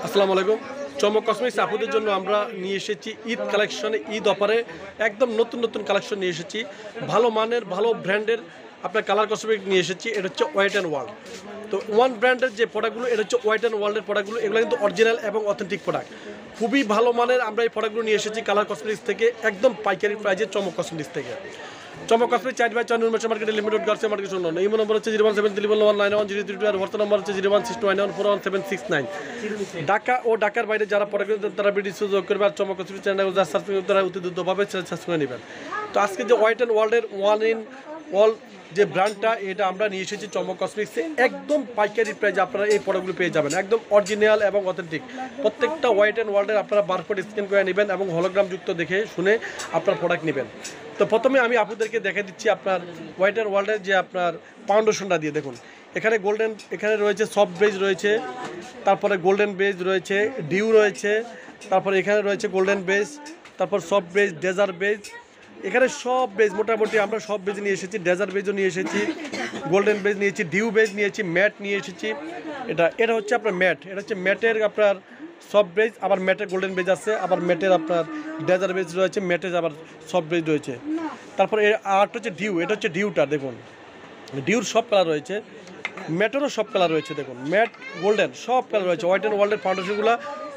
আসসালামু আলাইকুম। চমক কসমেটিক্স আপুদের জন্য আমরা নিয়ে এসেছি ঈদ কালেকশনে, ঈদ অফারে একদম নতুন নতুন কালেকশন নিয়ে এসেছি। ভালো মানের ভালো ব্র্যান্ডের আপনার কালার কসমেটিক নিয়ে এসেছি। এটা হচ্ছে ওয়েট অ্যান্ড ওয়ার্ল্ড। তো ওয়ান ব্র্যান্ডের যে প্রোডাক্টগুলো, এটা হচ্ছে ওয়েট অ্যান্ড ওয়ার্ল্ডের প্রোডাক্টগুলো। এগুলো কিন্তু অরিজিনাল এবং অথেন্টিক প্রোডাক্ট। খুবই ভালো মানের আমরা এই প্রোডাক্টগুলো নিয়ে এসেছি কালার কসমেটিক্স থেকে, একদম পাইকারি প্রাইজে চমক কসমেটিক্স থেকে। চমক কসমেটিক্স 4/4 নির্মাণ মার্কেটে লিমিটেড গার্সে মার্কেট শূন্য। এই নম্বর হচ্ছে 01731910332 আর হোয়াটসঅ্যাপ নম্বর হচ্ছে 01629141769। ঢাকা ও ঢাকার বাইরে যারা প্রোডাক্ট তারা ভিডিও যোগ করবে আর চমক কসমেটিক্স চ্যানেল যা সার্চ করবে তারা অতি দ্রুতভাবে সার্চ করে নেবেন। তো আজকে যে ওয়েট অ্যান্ড ওয়ার্ল্ডের ওয়ান ইন অল যে ব্র্যান্ডটা, এটা আমরা নিয়ে এসেছি চমক কসমেটিক্সে একদম পাইকারি প্রাইজে আপনারা এই প্রোডাক্টগুলো পেয়ে যাবেন, একদম অরিজিনাল এবং অথেন্টিক। প্রত্যেকটা ওয়েট অ্যান্ড ওয়ার্ল্ডের আপনারা বারকোড স্ক্যান করে নেবেন এবং হলোগ্রামযুক্ত দেখে শুনে আপনার প্রোডাক্ট নেবেন। তো প্রথমে আমি আপনাদেরকে দেখে দিচ্ছি আপনার ওয়েট অ্যান্ড ওয়ার্ল্ডের যে আপনার ফাউন্ডেশনটা দিয়ে দেখুন। এখানে গোল্ডেন, এখানে রয়েছে সফট বেজ রয়েছে, তারপরে গোল্ডেন বেজ রয়েছে, ডিউ রয়েছে, তারপরে এখানে রয়েছে গোল্ডেন বেজ, তারপর সফট বেজ, ডেজার্ট বেজ। এখানে সব বেজ মোটামুটি আমরা সব বেজ নিয়ে এসেছি। ডেজার্ট বেজও নিয়ে এসেছি, গোল্ডেন বেজ নিয়েছি, ডিউ বেজ নিয়েছি, ম্যাট নিয়ে এসেছি। এটা হচ্ছে আপনার ম্যাট, এটা হচ্ছে ম্যাটের আপনার সফট বেজ, আবার ম্যাটের গোল্ডেন বেজ আছে, আবার ম্যাটের আপনার ডেজার্ট বেজ রয়েছে, ম্যাটের আবার সফট বেজ রয়েছে। তারপরে আরটা হচ্ছে ডিউ, এটা হচ্ছে ডিউটা দেখুন, ডিউর সব কালার রয়েছে, ম্যাটেরও সব কালার রয়েছে দেখুন, ম্যাট গোল্ডেন সব কালার রয়েছে। ওয়েট অ্যান্ড ওয়ার্ল্ডের ফাউন্ডেশনগুলো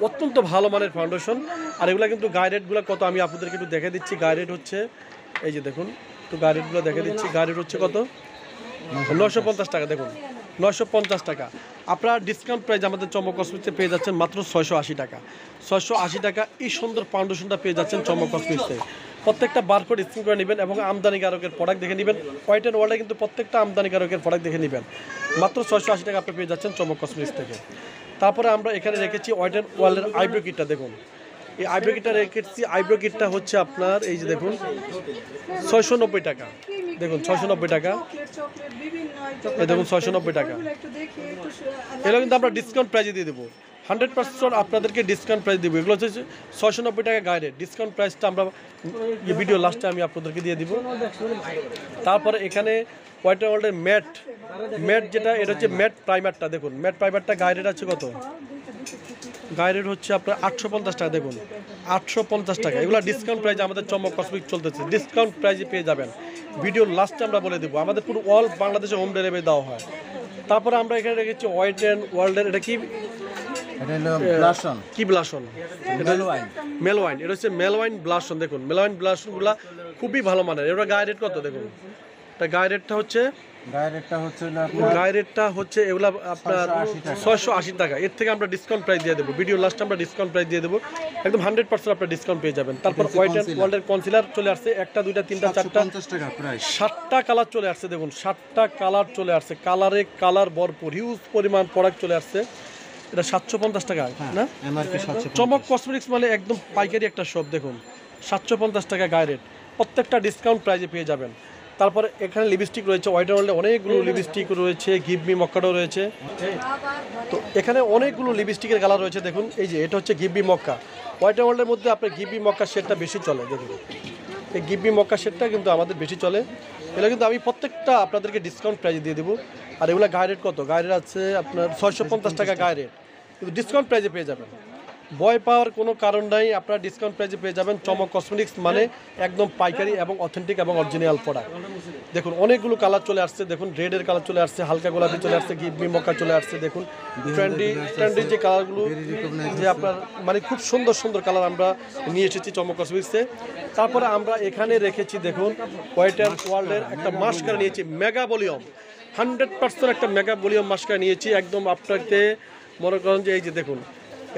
অত্যন্ত ভালো মানের ফাউন্ডেশন। আর এগুলো কিন্তু গাইডেটগুলো কত আমি আপনাদেরকে একটু দেখে দিচ্ছি। গাইডেট হচ্ছে এই যে দেখুন, একটু গাইডেটগুলো দেখে দিচ্ছি। গাইডেট হচ্ছে কত, 950 টাকা দেখুন, 950 টাকা। আপনারা ডিসকাউন্ট প্রাইস আমাদের চমক কসমেটিক্সে পেয়ে যাচ্ছেন মাত্র 680 টাকা। 680 টাকা এই সুন্দর ফাউন্ডেশনটা পেয়ে যাচ্ছেন চমক কসমেটিক্সে। প্রত্যেকটা বারকোড স্ক্যান করে নেবেন এবং আমদানিকারকের প্রোডাক্ট দেখে নেবেন। ওয়েট অ্যান্ড ওয়ার্ল্ডে কিন্তু প্রত্যেকটা আমদানিকারকের প্রোডাক্ট দেখে নেবেন। মাত্র 680 টাকা আপনি পেয়ে যাচ্ছেন চমক কসমেটিক্স থেকে। তারপরে আমরা এখানে রেখেছি ওয়েট অ্যান্ড ওয়ার্ল্ডের আইব্রো কিটটা দেখুন। এই আইব্রো কিটটা রেখেছি, আইব্রো কিটটা হচ্ছে আপনার এই যে দেখুন 690 টাকা দেখুন, 690 টাকা, এই দেখুন 690 টাকা। এগুলো কিন্তু আমরা ডিসকাউন্ট প্রাইজে দিয়ে দেবো, 100% আপনাদেরকে ডিসকাউন্ট প্রাইস দেবো। এগুলো হচ্ছে 690 টাকা গাইডেড। ডিসকাউন্ট প্রাইসটা আমরা এই ভিডিও লাস্টে আমি আপনাদেরকে দিয়ে দিব। তারপরে এখানে ওয়েট অ্যান্ড ওয়ার্ল্ডের ম্যাট যেটা, এটা হচ্ছে ম্যাট প্রাইমারটা দেখুন। ম্যাট প্রাইমারটা গাইডেড আছে কত, গাইডেড হচ্ছে আপনার 850 টাকা দেখুন, 850 টাকা। এগুলো ডিসকাউন্ট প্রাইজে আমাদের চমক কসমেটিক্স চলতেছে, ডিসকাউন্ট প্রাইজে পেয়ে যাবেন। ভিডিওর লাস্টে আমরা বলে দেবো, আমাদের পুরো অল বাংলাদেশে হোম ডেলিভারি দেওয়া হয়। তারপরে আমরা এখানে রেখেছি ওয়েট অ্যান্ড ওয়ার্ল্ডের, এটা কি কি ব্লাশন, মেলওয়াইন, এটা হচ্ছে মেলওয়াইন ব্লাশন দেখুন। মেলওয়াইন ব্লাশনগুলো খুবই ভালো মানের। এটা গায়ে রেট কত দেখুন, এটা গায়ে রেটটা হচ্ছে এগুলা আপনার 680 টাকা। এর থেকে আমরা ডিসকাউন্ট প্রাইস দিয়ে দেবো, ভিডিও লাস্টে আমরা ডিসকাউন্ট প্রাইস দিয়ে দেবো, একদম 100% আপনার ডিসকাউন্ট পেয়ে যাবেন। তারপর ওয়েট অ্যান্ড ওয়ার্ল্ডের কনসিলার চলে আসছে, 1টা 2টা 3টা 4টা 7টা কালার চলে আসছে দেখুন, 7টা কালার চলে আসছে, কালারে কালার ভরপুর, হিউজ পরিমাণ প্রোডাক্ট চলে আসছে। এটা 750 টাকা না, চমক কসমেটিক্স মানে একদম পাইকারি একটা শপ দেখুন, 750 টাকা গায়ে রেট, প্রত্যেকটা ডিসকাউন্ট প্রাইজে পেয়ে যাবেন। তারপরে এখানে লিপস্টিক রয়েছে, ওয়েট অ্যান্ড ওয়ার্ল্ডে অনেকগুলো লিপস্টিক রয়েছে, গিভ মি মক্কাটাও রয়েছে। তো এখানে অনেকগুলো লিপস্টিকের কালার রয়েছে দেখুন। এই যে এটা হচ্ছে গিভ মি মক্কা। ওয়েট অ্যান্ড ওয়ার্ল্ডের মধ্যে আপনার গিভ মি মক্কা শেডটা বেশি চলে দেখুন, এই গিভ মি মক্কা শেডটা কিন্তু আমাদের বেশি চলে। এগুলো কিন্তু আমি প্রত্যেকটা আপনাদেরকে ডিসকাউন্ট প্রাইজে দিয়ে দেবো। আর এগুলো গায়ে রেট কত, গায়ে রেট আছে আপনার 650 টাকা গায়ে রেট, কিন্তু ডিসকাউন্ট প্রাইজে পেয়ে যাবেন। ভয় পাওয়ার কোনো কারণ নাই, আপনারা ডিসকাউন্ট প্রাইজে পেয়ে যাবেন। চমক কসমেটিক্স মানে একদম পাইকারি এবং অথেন্টিক এবং অরিজিনাল প্রোডাক্ট। দেখুন অনেকগুলো কালার চলে আসছে দেখুন, রেডের কালার চলে আসছে, হালকা গোলাপি চলে আসছে, গিভ মি মক্কা চলে আসছে দেখুন। ট্রেন্ডি যে কালারগুলো যে আপনার মানে খুব সুন্দর সুন্দর কালার আমরা নিয়ে এসেছি চমক কসমেটিক্সে। তারপরে আমরা এখানে রেখেছি দেখুন ওয়েট অ্যান্ড ওয়ার্ল্ডের একটা মাস্কারা নিয়েছি, মেগা ভলিউম, 100% একটা মেগা ভলিউম মাস্কারা নিয়েছি। একদম আপনাকে মনে করেন যে এই যে দেখুন,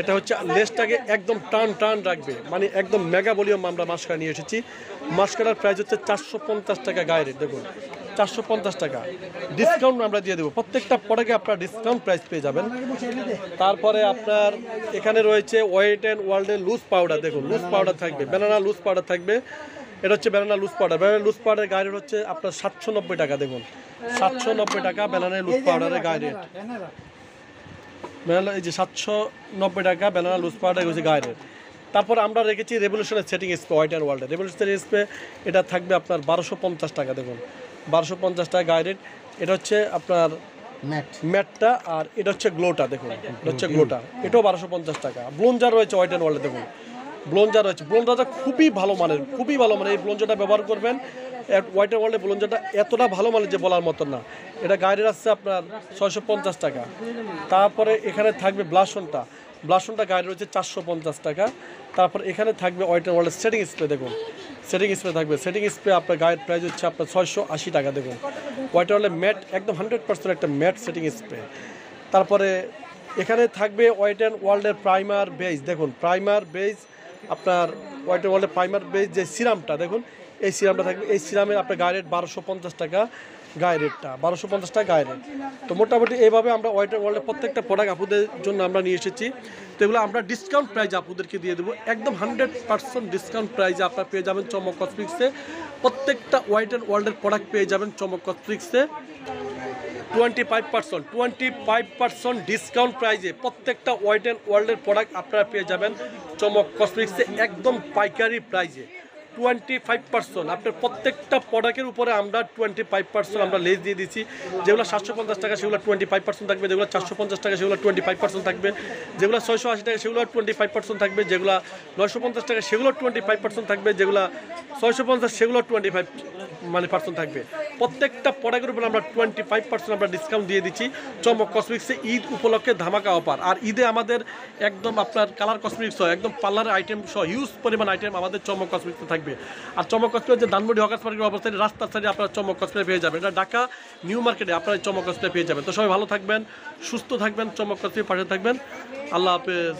এটা হচ্ছে লেসটাকে একদম টান রাখবে, মানে একদম মেগা ভলিউম আমরা মাস্কারা নিয়ে এসেছি। মাস্কারার প্রাইস হচ্ছে 450 টাকা গায়ে রেট দেখুন, 450 টাকা। ডিসকাউন্ট আমরা দিয়ে দেবো, প্রত্যেকটা প্রোডাক্টে আপনার ডিসকাউন্ট প্রাইস পেয়ে যাবেন। তারপরে আপনার এখানে রয়েছে ওয়েট অ্যান্ড ওয়ার্ল্ডের লুজ পাউডার দেখুন, লুজ পাউডার থাকবে, ব্যানানা লুজ পাউডার থাকবে। এটা হচ্ছে banana loose powder. Banana loose পাউডারের গায়ে রেট হচ্ছে আপনার 790 টাকা দেখুন, 790 টাকা ব্যানানা লুজ পাউডারের গায়ে রেট। এই যে 790 টাকা ব্যানানা লুজ পাউডার হচ্ছে গায়ে রেট। তারপর আমরা রেখেছি রেভলিউশনের সেটিং স্প্রে, ওয়েট অ্যান্ড ওয়ার্ল্ডের রেভলিউশন সেটিং স্প্রে, এটা থাকবে আপনার 1250 টাকা দেখুন, 1250 টাকা গায়ে রেট। এটা হচ্ছে আপনার ম্যাটটা, আর এটা হচ্ছে গ্লোটা, দেখুন এটা হচ্ছে গ্লোটা, এটাও 1250 টাকা। ব্লোঞ্জার রয়েছে ওয়েট অ্যান্ড ওয়ার্ল্ডে, দেখুন ব্লোঞ্জার রয়েছে, ব্লোঞ্জারটা খুবই ভালো মানের, খুবই ভালো মানের। এই ব্লোঞ্জারটা ব্যবহার করবেন, ওয়েট অ্যান্ড ওয়ার্ল্ডের ব্লোঞ্জারটা এতটা ভালো মানের যে বলার মতন না। এটা গাইডের আসছে আপনার 650 টাকা। তারপরে এখানে থাকবে ব্লাশনটা, ব্লাশনটা গাইড রয়েছে 450 টাকা। তারপর এখানে থাকবে ওয়েট অ্যান্ড ওয়ার্ল্ডের সেটিং স্প্রে, দেখুন সেটিং স্প্রে থাকবে, সেটিং স্প্রে আপনার গাইড প্রাইস হচ্ছে আপনার 680 টাকা। দেখুন ওয়েট অ্যান্ড ওয়ার্ল্ডের ম্যাট, একদম 100% একটা ম্যাট সেটিং স্প্রে। তারপরে এখানে থাকবে ওয়েট অ্যান্ড ওয়ার্ল্ডের প্রাইমার বেজ, দেখুন প্রাইমার বেজ আপনার ওয়েট অ্যান্ড ওয়ার্ল্ডের প্রাইমার বেজ যে সিরামটা, দেখুন এই সিরামটা থাকবে। এই সিরামের আপনার গায়ে রেট 1250 টাকা, গায়ে রেটটা 1250 টাকা গায়ে রেট। তো মোটামুটি এইভাবে আমরা ওয়েট অ্যান্ড ওয়ার্ল্ডের প্রত্যেকটা প্রোডাক্ট আপুদের জন্য আমরা নিয়ে এসেছি। তো এগুলো আমরা ডিসকাউন্ট প্রাইজে আপুদেরকে দিয়ে দেবো, একদম 100% ডিসকাউন্ট প্রাইজে আপনারা পেয়ে যাবেন চমক কসমেটিক্সে। প্রত্যেকটা ওয়েট অ্যান্ড ওয়ার্ল্ডের প্রোডাক্ট পেয়ে যাবেন চমক কসমেটিক্সে 25% ডিসকাউন্ট প্রাইজে। প্রত্যেকটা ওয়েট অ্যান্ড ওয়ার্ল্ডের প্রোডাক্ট আপনারা পেয়ে যাবেন চমক কসমেটিক্সে একদম পাইকারি প্রাইজে 25%। আপনার প্রত্যেকটা প্রোডাক্টের উপরে আমরা 25% আমরা লেস দিয়ে দিচ্ছি। যেগুলো 750 টাকা সেগুলো 25% থাকবে, যেগুলো 450 টাকা সেগুলো 25% থাকবে, যেগুলো 680 টাকা সেগুলো 25% থাকবে, যেগুলো 950 টাকা সেগুলো 25% থাকবে, যেগুলো 650 সেগুলো 25% থাকবে। প্রত্যেকটা প্রোডাক্টের উপরে আমরা 25% আমরা ডিসকাউন্ট দিয়ে দিচ্ছি চমক কসমেটিক্সে ঈদ উপলক্ষে ধামাকা অফার। আর ঈদে আমাদের একদম আপনার কালার কসমেটিক্স সহ একদম পার্লারের আইটেম সহ হিউজ পরিমাণ আইটেম আমাদের চমক কসমেটিক্সে থাকবে। আর চমক কসমেটিক্স যে ধানমন্ডি হকার্স মার্কেটের অবস্থায় রাস্তার সাইডে আপনারা চমক কসমেটিক্স পেয়ে যাবেন, এটা ঢাকা নিউ মার্কেটে আপনারা চমক কসমেটিক্স পেয়ে যাবেন। তো সবাই ভালো থাকবেন, সুস্থ থাকবেন, চমক কসমেটিক্স পাশে থাকবেন। আল্লাহ হাফেজ।